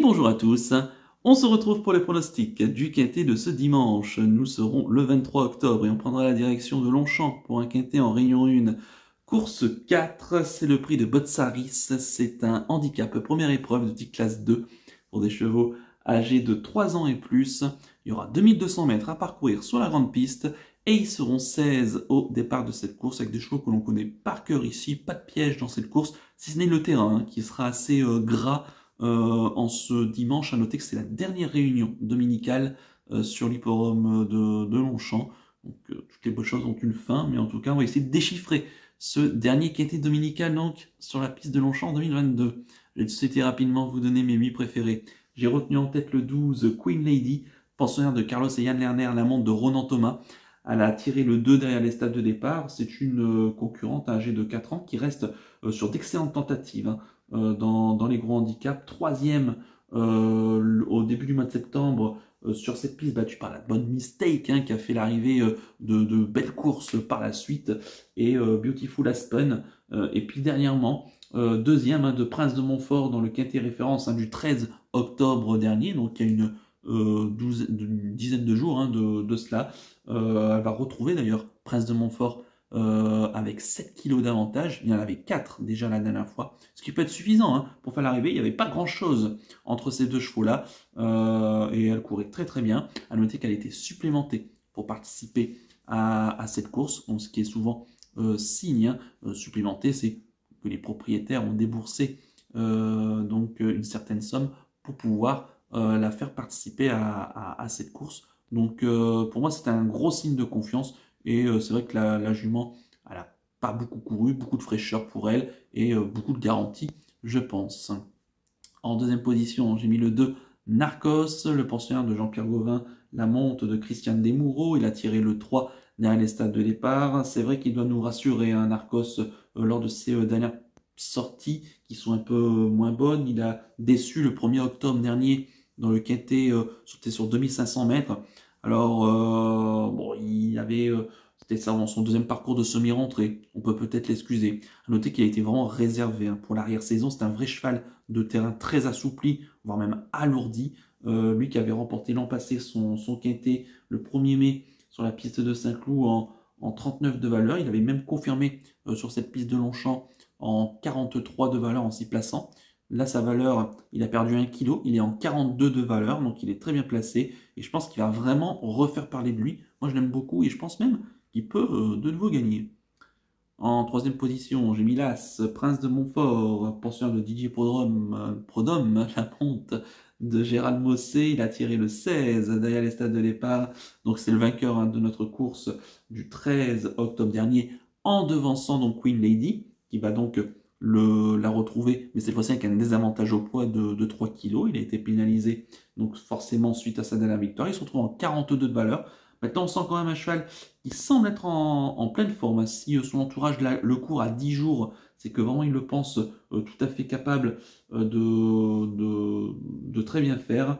bonjour à tous, on se retrouve pour les pronostics du quintet de ce dimanche. Nous serons le 23 octobre et on prendra la direction de Longchamp pour un quintet en Réunion 1. Course 4, c'est le prix de Botsaris, c'est un handicap, première épreuve de type classe 2 pour des chevaux âgés de 3 ans et plus. Il y aura 2200 mètres à parcourir sur la grande piste et ils seront 16 au départ de cette course avec des chevaux que l'on connaît par cœur ici, pas de piège dans cette course, si ce n'est le terrain qui sera assez gras en ce dimanche. À noter que c'est la dernière réunion dominicale sur l'hippodrome de Longchamp. Donc toutes les bonnes choses ont une fin, mais en tout cas on va essayer de déchiffrer ce dernier quintet dominical donc sur la piste de Longchamp en 2022. Je vais souhaiter rapidement vous donner mes 8 préférés. J'ai retenu en tête le 12 Queen Lady, pensionnaire de Carlos et Yann Lerner, la montre de Ronan Thomas. Elle a tiré le 2 derrière les stades de départ. C'est une concurrente âgée de 4 ans qui reste sur d'excellentes tentatives dans les gros handicaps. Troisième au début du mois de septembre sur cette piste battue par la bonne Mistake qui a fait l'arrivée de belles courses par la suite et Beautiful Aspen. Et puis dernièrement, deuxième de Prince de Montfort dans le quintet référence du 13 octobre dernier. Donc il y a une dizaine de jours de cela. Elle va retrouver d'ailleurs Prince de Montfort avec 7 kilos d'avantage. Il y en avait 4 déjà la dernière fois, ce qui peut être suffisant pour faire l'arrivée. Il n'y avait pas grand chose entre ces deux chevaux là et elle courait très très bien. À noter qu'elle était supplémentée pour participer à cette course, donc ce qui est souvent signe supplémenté, c'est que les propriétaires ont déboursé donc une certaine somme pour pouvoir la faire participer à cette course. Donc pour moi c'est un gros signe de confiance et c'est vrai que la jument elle n'a pas beaucoup couru, beaucoup de fraîcheur pour elle et beaucoup de garantie je pense. En deuxième position j'ai mis le 2 Narcos, le pensionnaire de Jean-Pierre Gauvin, la monte de Christiane Desmoureaux. Il a tiré le 3 derrière les stades de départ. C'est vrai qu'il doit nous rassurer Narcos lors de ses dernières sorties qui sont un peu moins bonnes. Il a déçu le 1er octobre dernier dans le quintet, c'était sur 2500 mètres. Alors, bon, il avait, c'était son deuxième parcours de semi-rentrée. On peut peut-être l'excuser. À noter qu'il a été vraiment réservé pour l'arrière-saison. C'est un vrai cheval de terrain très assoupli, voire même alourdi. Lui qui avait remporté l'an passé son quintet le 1er mai sur la piste de Saint-Cloud en 39 de valeur. Il avait même confirmé sur cette piste de Longchamp en 43 de valeur en s'y plaçant. Là, sa valeur, il a perdu 1 kg, il est en 42 de valeur, donc il est très bien placé. Et je pense qu'il va vraiment refaire parler de lui. Moi, je l'aime beaucoup et je pense même qu'il peut de nouveau gagner. En troisième position, j'ai mis l'As, Prince de Montfort, pensionnaire de Didier Prodhomme, la ponte de Gérald Mossé. Il a tiré le 16 derrière les stades de départ. Donc c'est le vainqueur de notre course du 13 octobre dernier en devançant donc Queen Lady, qui va donc la retrouver, mais cette fois-ci avec un désavantage au poids de 3 kg. Il a été pénalisé, donc forcément suite à sa dernière victoire. Il se retrouve en 42 de valeur. Maintenant, on sent quand même un cheval qui semble être en pleine forme. Si son entourage le court à 10 jours, c'est que vraiment il le pense tout à fait capable de très bien faire.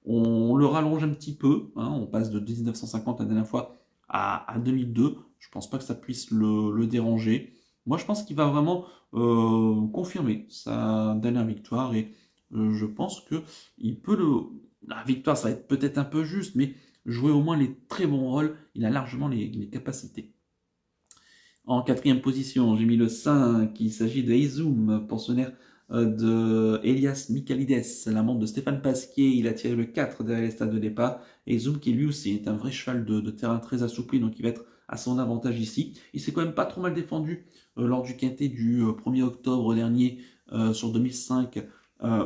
On le rallonge un petit peu. On passe de 1950 la dernière fois à 2002. Je ne pense pas que ça puisse le déranger. Moi, je pense qu'il va vraiment confirmer sa dernière victoire et je pense que il peut la victoire, ça va être peut-être un peu juste, mais jouer au moins les très bons rôles, il a largement les capacités. En quatrième position, j'ai mis le 5, il s'agit de Eizoum, pensionnaire de Elias Michalides, la montre de Stéphane Pasquier. Il a tiré le 4 derrière les stades de départ. Eizoum qui lui aussi est un vrai cheval de terrain très assoupli, donc il va être à son avantage ici. Il s'est quand même pas trop mal défendu lors du quintet du 1er octobre dernier sur 2005,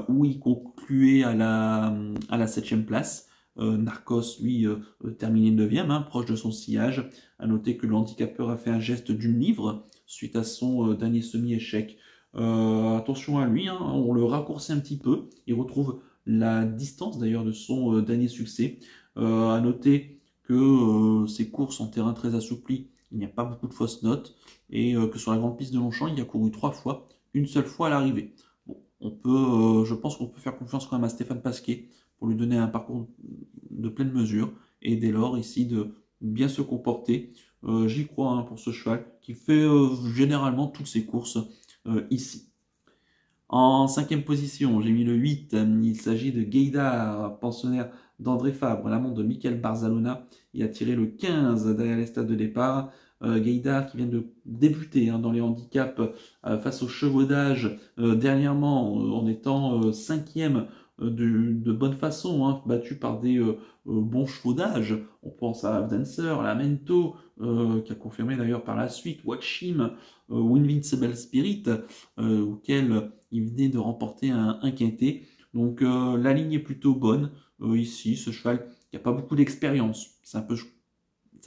où il concluait à la 7e place. Narcos, lui, terminé 9e, proche de son sillage. À noter que le handicapeur a fait un geste d'une livre suite à son dernier semi-échec. Attention à lui, on le raccourcit un petit peu. Il retrouve la distance d'ailleurs de son dernier succès. À noter que ses courses en terrain très assoupli, il n'y a pas beaucoup de fausses notes. Et que sur la grande piste de Longchamp, il a couru 3 fois, une seule fois à l'arrivée. Bon, on peut, je pense qu'on peut faire confiance quand même à Stéphane Pasquier pour lui donner un parcours de pleine mesure et dès lors ici de bien se comporter. J'y crois pour ce cheval qui fait généralement toutes ses courses ici. En cinquième position, j'ai mis le 8. Il s'agit de Gaydar, pensionnaire d'André Fabre, l'amant de Michael Barzalona. Il a tiré le 15 derrière les stades de départ. Gaydar qui vient de débuter dans les handicaps face au chevaudage dernièrement en étant cinquième de bonne façon, battu par des bons chevaudages. On pense à Dancer, Lamento, qui a confirmé d'ailleurs par la suite, Watchim, Invincible Spirit, auquel il venait de remporter un quintet. Donc la ligne est plutôt bonne ici, ce cheval qui n'a pas beaucoup d'expérience. C'est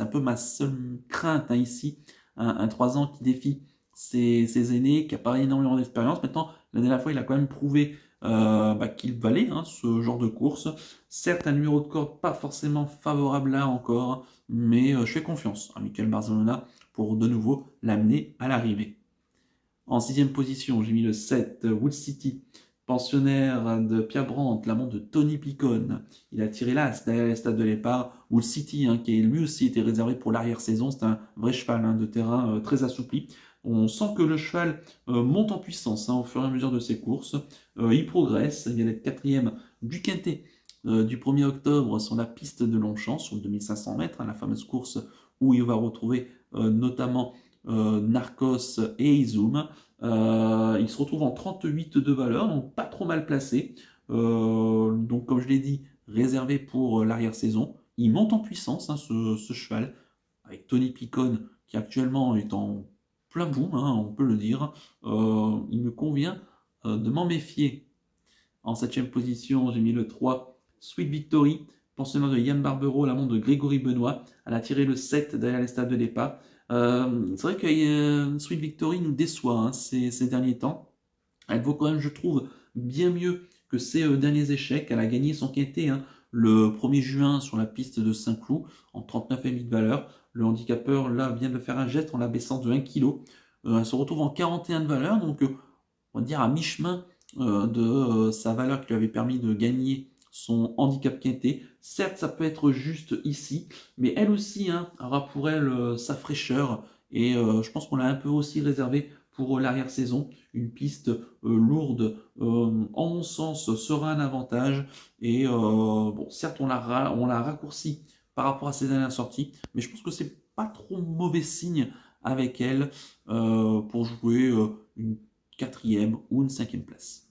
un peu ma seule crainte ici, un 3 ans qui défie ses aînés, qui n'a pas énormément d'expérience. Maintenant, l'année dernière fois, il a quand même prouvé qu'il valait ce genre de course. Certes, un numéro de corde pas forcément favorable là encore, mais je fais confiance à Michael Barzalona pour de nouveau l'amener à l'arrivée. En sixième position, j'ai mis le 7, Wood City, pensionnaire de Pierre Brandt, l'amant de Tony Picon. Il a tiré l'as derrière les stades de départ. Wood City, qui lui aussi était réservé pour l'arrière-saison, c'est un vrai cheval de terrain très assoupli. On sent que le cheval monte en puissance au fur et à mesure de ses courses. Il progresse, il vient d'être quatrième du quintet du 1er octobre sur la piste de Longchamp, sur le 2500 mètres, la fameuse course où il va retrouver notamment Narcos et Izum. Il se retrouve en 38 de valeur, donc pas trop mal placé. Donc comme je l'ai dit, réservé pour l'arrière-saison. Il monte en puissance, ce cheval, avec Tony Picon, qui actuellement est en plein boom, on peut le dire. Il me convient de m'en méfier. En 7ème position, j'ai mis le 3, Sweet Victory, pensionnaire de Yann Barbero, l'amant de Grégory Benoît. Elle a tiré le 7 derrière les stades de départ. C'est vrai que Sweet Victory nous déçoit ces derniers temps. Elle vaut quand même, je trouve, bien mieux que ses derniers échecs. Elle a gagné son quintet le 1er juin sur la piste de Saint-Cloud en 39,5 de valeur. Le handicapeur là vient de faire un geste en la baissant de 1 kg. Elle se retrouve en 41 de valeur, donc on va dire à mi-chemin de sa valeur qui lui avait permis de gagner son handicap quintet. Certes, ça peut être juste ici, mais elle aussi aura pour elle sa fraîcheur. Et je pense qu'on l'a un peu aussi réservé pour l'arrière-saison. Une piste lourde, en mon sens, sera un avantage. Et bon, certes, on l'a raccourci par rapport à ses dernières sorties, mais je pense que c'est pas trop mauvais signe avec elle pour jouer une 4e ou une 5e place.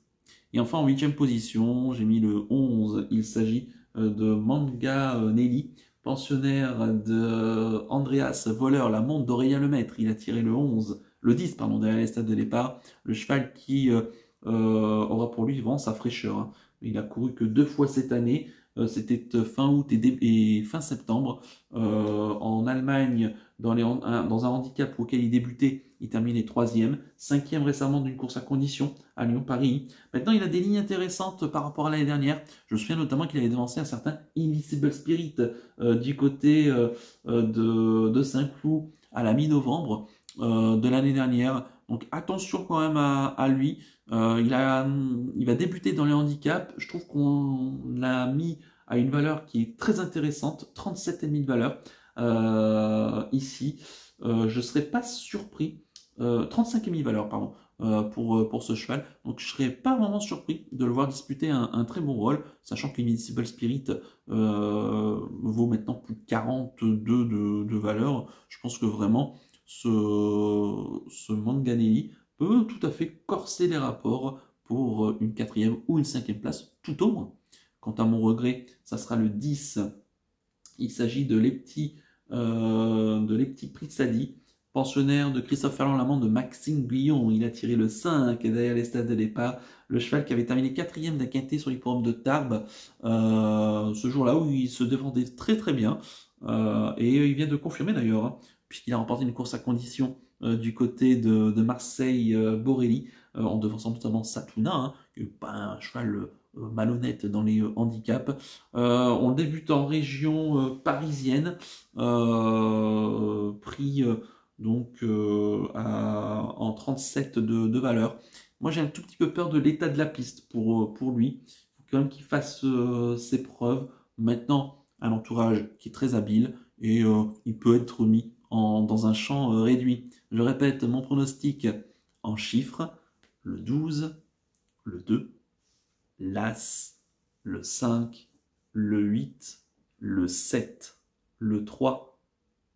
Et enfin, en 8e position, j'ai mis le 11. Il s'agit de Manga Nelly, pensionnaire de Andreas Voller, la montre d'Aurélien Lemaître. Il a tiré le 10, derrière les stades de départ. Le cheval qui aura pour lui vraiment sa fraîcheur. Il a couru que 2 fois cette année. C'était fin août et fin septembre. En Allemagne, dans un handicap auquel il débutait, il terminait 3e. 5e récemment d'une course à condition à Lyon-Paris. Maintenant, il a des lignes intéressantes par rapport à l'année dernière. Je me souviens notamment qu'il avait devancé un certain Invincible Spirit du côté de Saint-Cloud à la mi-novembre de l'année dernière. Donc attention quand même à lui. Il va débuter dans les handicaps. Je trouve qu'on l'a mis à une valeur qui est très intéressante, 37,5 de valeur ici. Je ne serais pas surpris, 35,5 de valeur, pardon, pour ce cheval. Donc je ne serais pas vraiment surpris de le voir disputer un très bon rôle, sachant qu'Invincible Spirit vaut maintenant plus de 42 de valeur. Je pense que vraiment ce Manganelli peut tout à fait corser les rapports pour une 4e ou une 5e place, tout au moins. Quant à mon regret, ça sera le 10. Il s'agit de Lepti Pritsadi, pensionnaire de Christophe Ferland, l'amant de Maxime Guillon. Il a tiré le 5 derrière les stades de départ. Le cheval qui avait terminé 4e d'un quintet sur l'hippodrome de Tarbes. Ce jour-là où il se défendait très très bien. Et il vient de confirmer d'ailleurs, puisqu'il a remporté une course à condition du côté de Marseille-Borelli, en devançant notamment Satuna, qui n'est pas un cheval malhonnête dans les handicaps. On débute en région parisienne, pris donc en 37 de valeur. Moi j'ai un tout petit peu peur de l'état de la piste pour lui. Il faut quand même qu'il fasse ses preuves. Maintenant, un entourage qui est très habile et il peut être mis dans un champ réduit. Je répète mon pronostic en chiffres, le 12, le 2, l'As, le 5, le 8, le 7, le 3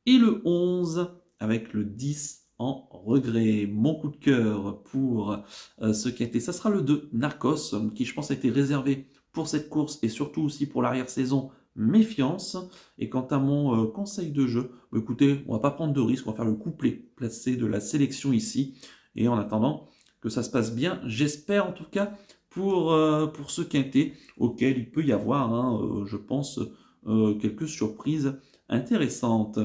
et le 11 avec le 10 en regret. Mon coup de cœur pour ce quintet, ça sera le 2, Narcos, qui je pense a été réservé pour cette course et surtout aussi pour l'arrière-saison Méfiance. Et quant à mon conseil de jeu, bah, écoutez, on va pas prendre de risque, on va faire le couplet placé de la sélection ici. Et en attendant que ça se passe bien, j'espère en tout cas pour ce quintet auquel il peut y avoir, hein, je pense, quelques surprises intéressantes.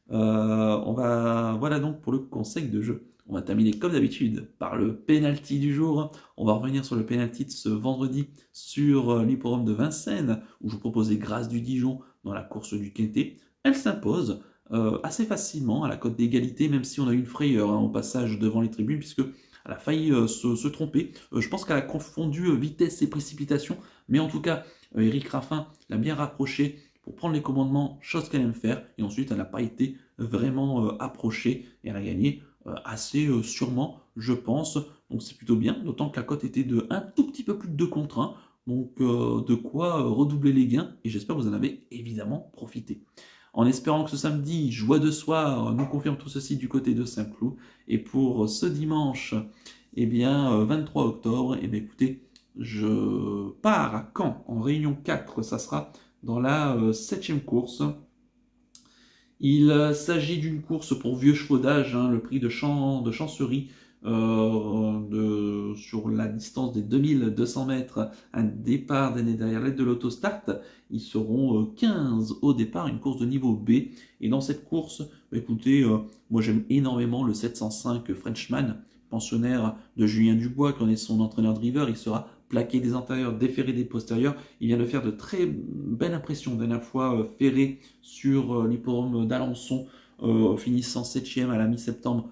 Voilà donc pour le conseil de jeu. On va terminer comme d'habitude par le penalty du jour. On va revenir sur le penalty de ce vendredi sur l'hippodrome de Vincennes, où je vous proposais Grâce du Dijon dans la course du quintet. Elle s'impose assez facilement à la cote d'égalité, même si on a eu une frayeur au passage devant les tribunes, puisque elle a failli se tromper. Je pense qu'elle a confondu vitesse et précipitation, mais en tout cas, Eric Raffin l'a bien rapproché pour prendre les commandements, chose qu'elle aime faire, et ensuite elle n'a pas été vraiment approchée, et elle a gagné assez sûrement, je pense, donc c'est plutôt bien, d'autant que la cote était de un tout petit peu plus de 2 contre 1, donc de quoi redoubler les gains, et j'espère que vous en avez évidemment profité. En espérant que ce samedi, joie de soir, nous confirme tout ceci du côté de Saint-Cloud, et pour ce dimanche, eh bien, 23 octobre, eh bien, écoutez, je pars à Caen en réunion 4, ça sera dans la 7e course. Il s'agit d'une course pour vieux chevaux d'âge, hein, le prix de Chancerie sur la distance des 2200 mètres, un départ derrière l'aide de l'autostart. Ils seront 15 au départ, une course de niveau B. Et dans cette course, bah, écoutez, moi j'aime énormément le 705 Frenchman, pensionnaire de Julien Dubois, qui en est son entraîneur driver. Il sera plaqué des antérieurs, déferré des postérieurs. Il vient de faire de très belles impressions. Dernière fois, ferré sur l'hippodrome d'Alençon, finissant 7e à la mi-septembre,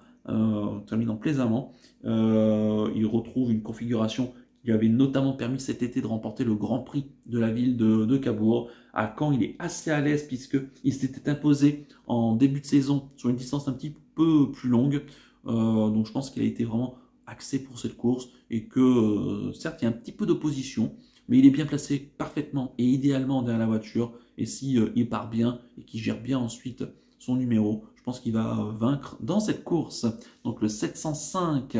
terminant plaisamment. Il retrouve une configuration qui lui avait notamment permis cet été de remporter le Grand Prix de la ville de Cabourg. À Caen, il est assez à l'aise puisqu'il s'était imposé en début de saison sur une distance un petit peu plus longue. Donc je pense qu'il a été vraiment axé pour cette course et que certes il y a un petit peu d'opposition, mais il est bien placé parfaitement et idéalement derrière la voiture. Et si il part bien et qu'il gère bien ensuite son numéro, je pense qu'il va vaincre dans cette course. Donc le 705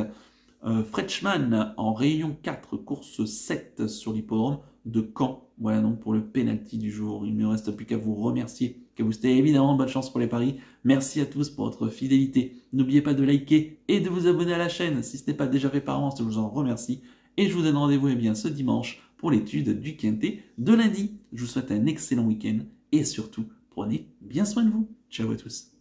Frenchman en réunion 4, course 7 sur l'hippodrome de Caen. Voilà donc pour le penalty du jour. Il ne me reste plus qu'à vous remercier, qu'à vous souhaiter évidemment bonne chance pour les paris. Merci à tous pour votre fidélité. N'oubliez pas de liker et de vous abonner à la chaîne si ce n'est pas déjà fait par avance, je vous en remercie. Et je vous donne rendez-vous ce dimanche pour l'étude du quintet de lundi. Je vous souhaite un excellent week-end et surtout, prenez bien soin de vous. Ciao à tous.